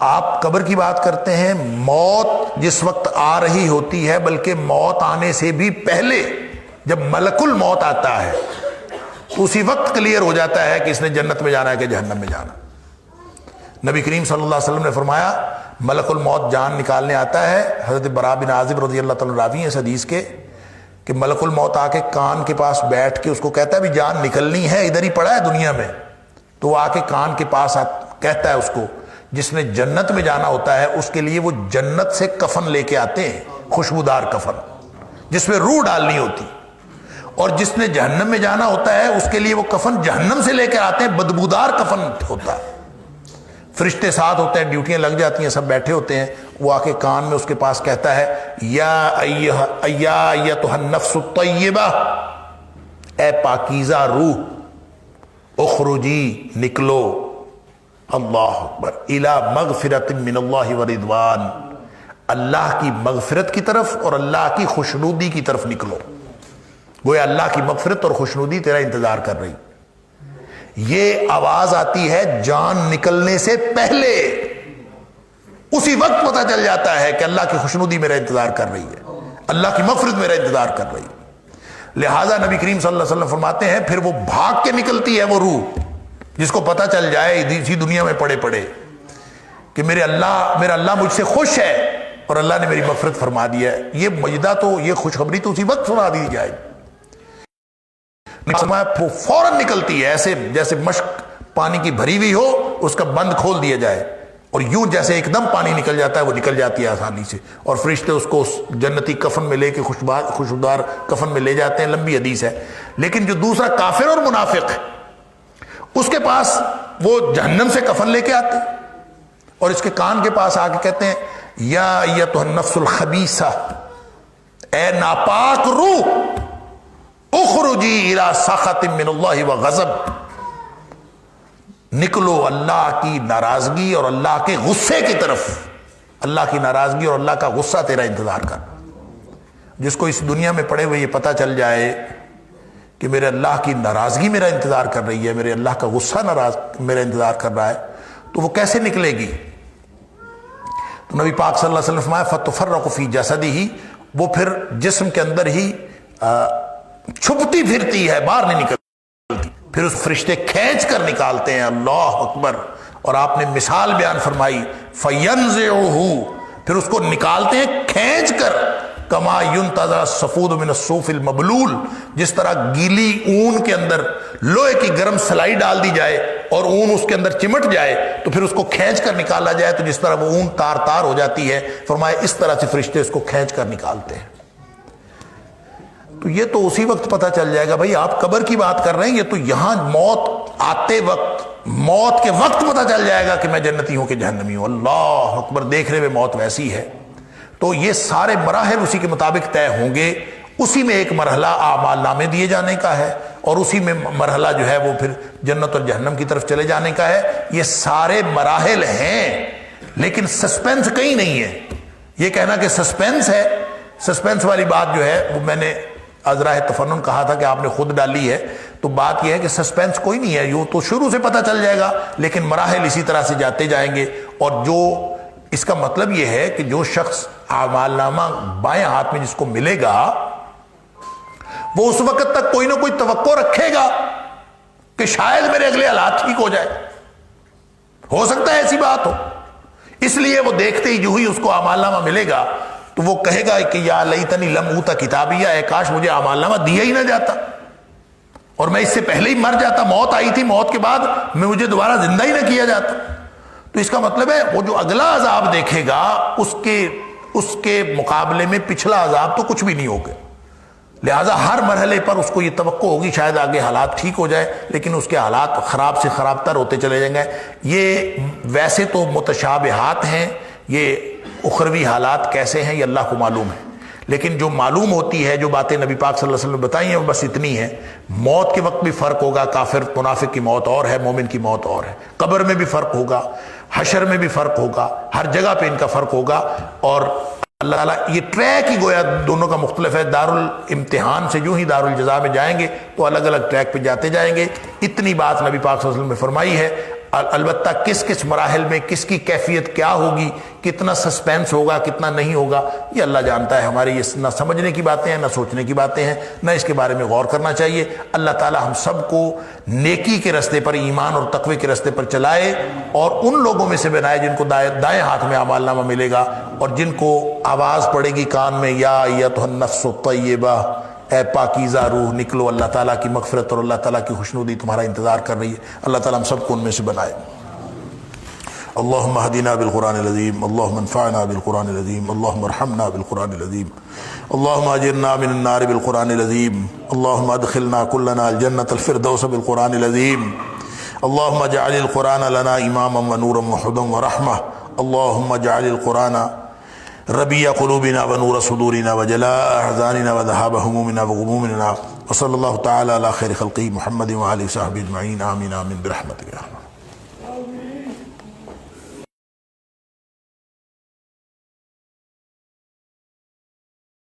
آپ قبر کی بات کرتے ہیں، موت جس وقت آ رہی ہوتی ہے بلکہ موت آنے سے بھی پہلے جب ملک الموت آتا ہے تو اسی وقت کلیئر ہو جاتا ہے کہ اس نے جنت میں جانا ہے کہ جہنم میں جانا۔ نبی کریم صلی اللہ علیہ وسلم نے فرمایا ملک الموت جان نکالنے آتا ہے، حضرت براء بن عازب رضی اللہ تعالیٰ راوی ہیں اس حدیث کے، کہ ملک الموت آ کے کان کے پاس بیٹھ کے اس کو کہتا ہے بھی جان نکلنی ہے، ادھر ہی پڑا ہے دنیا میں، تو وہ آ کے کان کے پاس کہتا ہے اس کو جس نے جنت میں جانا ہوتا ہے اس کے لیے وہ جنت سے کفن لے کے آتے ہیں، خوشبودار کفن جس میں روح ڈالنی ہوتی، اور جس نے جہنم میں جانا ہوتا ہے اس کے لیے وہ کفن جہنم سے لے کے آتے ہیں، بدبودار کفن ہوتا ہے۔ فرشتے ساتھ ہوتے ہیں، ڈیوٹیاں لگ جاتی ہیں، سب بیٹھے ہوتے ہیں، وہ آ کے کان میں اس کے پاس کہتا ہے یا ایتھا النفس الطیبہ، اے پاکیزہ روح، اخرجی نکلو، اللہ اکبر، الی مغفرۃ من اللہ ورضوان، اللہ کی مغفرت کی طرف اور اللہ کی خوشنودی کی طرف نکلو، گویا اللہ کی مغفرت اور خوشنودی تیرا انتظار کر رہی۔ یہ آواز آتی ہے جان نکلنے سے پہلے، اسی وقت پتہ چل جاتا ہے کہ اللہ کی خوشنودی میرا انتظار کر رہی ہے، اللہ کی مغفرت میرا انتظار کر رہی ہے۔ لہٰذا نبی کریم صلی اللہ علیہ وسلم فرماتے ہیں پھر وہ بھاگ کے نکلتی ہے وہ روح، جس کو پتہ چل جائے اسی دنیا میں پڑے پڑے کہ میرا اللہ مجھ سے خوش ہے اور اللہ نے میری مغفرت فرما دیا ہے۔ یہ مجدہ تو، یہ خوشخبری تو اسی وقت سنا دی جائے، فوراً نکلتی ہے، ایسے جیسے مشک پانی کی بھری ہوئی ہو، اس کا بند کھول دیا جائے اور یوں جیسے ایک دم پانی نکل جاتا ہے وہ نکل جاتی ہے آسانی سے، اور فرشتے اس کو جنتی کفن میں لے کے خوشبودار کفن میں لے جاتے ہیں۔ لمبی حدیث ہے۔ لیکن جو دوسرا کافر اور منافق ہے اس کے پاس وہ جہنم سے کفن لے کے آتے اور اس کے کان کے پاس آ کے کہتے ہیں یا ایتھا النفس الخبیثہ، اے ناپاک روح، اخرجی الی سخط من اللہ وغضب، نکلو اللہ کی ناراضگی اور اللہ کے غصے کی طرف، اللہ کی ناراضگی اور اللہ کا غصہ تیرا انتظار کر۔ جس کو اس دنیا میں پڑے ہوئے یہ پتہ چل جائے کہ میرے اللہ کی ناراضگی میرا انتظار کر رہی ہے، میرے اللہ کا غصہ میرا انتظار کر رہا ہے، تو وہ کیسے نکلے گی؟ تو نبی پاک صلی اللہ علیہ وسلم فرمایا فتفرق فی جسدہ، وہ پھر جسم کے اندر ہی چھپتی پھرتی ہے، باہر نہیں نکلتی، پھر اس فرشتے کھینچ کر نکالتے ہیں، اللہ اکبر۔ اور آپ نے مثال بیان فرمائی فینزعہ، پھر اس کو نکالتے ہیں کھینچ کر، کما ینتزع الصفود من الصوف المبلول، جس طرح گیلی اون کے اندر لوہے کی گرم سلائی ڈال دی جائے اور اون اس کے اندر چمٹ جائے تو پھر اس کو کھینچ کر نکالا جائے تو جس طرح وہ اون تار تار ہو جاتی ہے، فرمایا اس طرح سے فرشتے اس کو کھینچ کر نکالتے ہیں۔ تو یہ تو اسی وقت پتہ چل جائے گا، بھائی آپ قبر کی بات کر رہے ہیں، یہ تو یہاں موت آتے وقت، موت کے وقت پتہ چل جائے گا کہ میں جنتی ہوں کہ جہنمی ہوں۔ اللہ اکبر، دیکھنے میں موت ویسی ہے۔ تو یہ سارے مراحل اسی کے مطابق طے ہوں گے، اسی میں ایک مرحلہ اعمال نامے دیے جانے کا ہے اور اسی میں مرحلہ جو ہے وہ پھر جنت اور جہنم کی طرف چلے جانے کا ہے۔ یہ سارے مراحل ہیں لیکن سسپینس کہیں نہیں ہے۔ یہ کہنا کہ سسپینس ہے، سسپینس والی بات جو ہے وہ میں نے ازراہ تفنن کہا تھا کہ آپ نے خود ڈالی ہے، تو بات یہ ہے کہ سسپینس کوئی نہیں ہے، یوں تو شروع سے پتہ چل جائے گا لیکن مراحل اسی طرح سے جاتے جائیں گے۔ اور جو اس کا مطلب یہ ہے کہ جو شخص اعمال نامہ بائیں ہاتھ میں جس کو ملے گا وہ اس وقت تک کوئی نہ کوئی توقع رکھے گا کہ شاید میرے اگلے حالات ٹھیک ہو جائے، ہو سکتا ہے ایسی بات ہو، اس لیے وہ دیکھتے ہی جو ہی اس کو اعمال نامہ ملے گا تو وہ کہے گا کہ یا لیتنی لم اوت کتابیہ، اے کاش مجھے اعمال نامہ دیا ہی نہ جاتا اور میں اس سے پہلے ہی مر جاتا، موت آئی تھی، موت کے بعد میں مجھے دوبارہ زندہ ہی نہ کیا جاتا۔ تو اس کا مطلب ہے وہ جو اگلا عذاب دیکھے گا اس کے مقابلے میں پچھلا عذاب تو کچھ بھی نہیں ہوگا، لہٰذا ہر مرحلے پر اس کو یہ توقع ہوگی شاید آگے حالات ٹھیک ہو جائے، لیکن اس کے حالات خراب سے خراب تر ہوتے چلے جائیں گے۔ یہ ویسے تو متشابہات ہیں، یہ اخروی حالات کیسے ہیں یہ اللہ کو معلوم ہے، لیکن جو معلوم ہوتی ہے، جو باتیں نبی پاک صلی اللہ علیہ وسلم نے بتائی ہیں وہ بس اتنی ہیں۔ موت کے وقت بھی فرق ہوگا، کافر منافق کی موت اور ہے، مومن کی موت اور ہے، قبر میں بھی فرق ہوگا، حشر میں بھی فرق ہوگا، ہر جگہ پہ ان کا فرق ہوگا، اور اللہ تعالیٰ یہ ٹریک ہی گویا دونوں کا مختلف ہے۔ دارالامتحان سے یوں ہی دارالجزا میں جائیں گے تو الگ الگ ٹریک پہ جاتے جائیں گے، اتنی بات نبی پاک صلی اللہ علیہ وسلم نے فرمائی ہے۔ البتہ کس کس مراحل میں کس کی کیفیت کیا ہوگی، کتنا سسپینس ہوگا، کتنا نہیں ہوگا، یہ اللہ جانتا ہے۔ ہماری یہ نہ سمجھنے کی باتیں ہیں، نہ سوچنے کی باتیں ہیں، نہ اس کے بارے میں غور کرنا چاہیے۔ اللہ تعالی ہم سب کو نیکی کے راستے پر، ایمان اور تقوی کے راستے پر چلائے، اور ان لوگوں میں سے بنائے جن کو دائیں ہاتھ میں اعمال نامہ ملے گا، اور جن کو آواز پڑے گی کان میں، یا ایتھا النفس الطیبہ، اے پاکیزہ روح نکلو، اللہ تعالیٰ کی مغفرت اور اللہ تعالیٰ کی خوشنودی تمہارا انتظار کر رہی ہے۔ اللہ تعالیٰ ہم سب کو ان میں سے بنائے۔ اللہم اہدنا بالقرآن العظیم، اللہم انفعنا بالقرآن العظیم، اللہم ارحمنا بالقرآن العظیم، اللہم اجرنا من النار بالقرآن العظیم، اللہم ادخلنا کلنا الجنة الفردوس بالقرآن العظیم، اللہم اجعل القرآن لنا اماما ونورا وہدی ورحمہ، اللہم اجعل القرآن ربیع قلوبنا ونور صدورنا وجلاء احزاننا وذهاب همومنا وغمومنا، وصلی اللہ تعالی علی خیر خلقہ محمد وآلہ وصحبہ اجمعین، آمین آمین برحمتک۔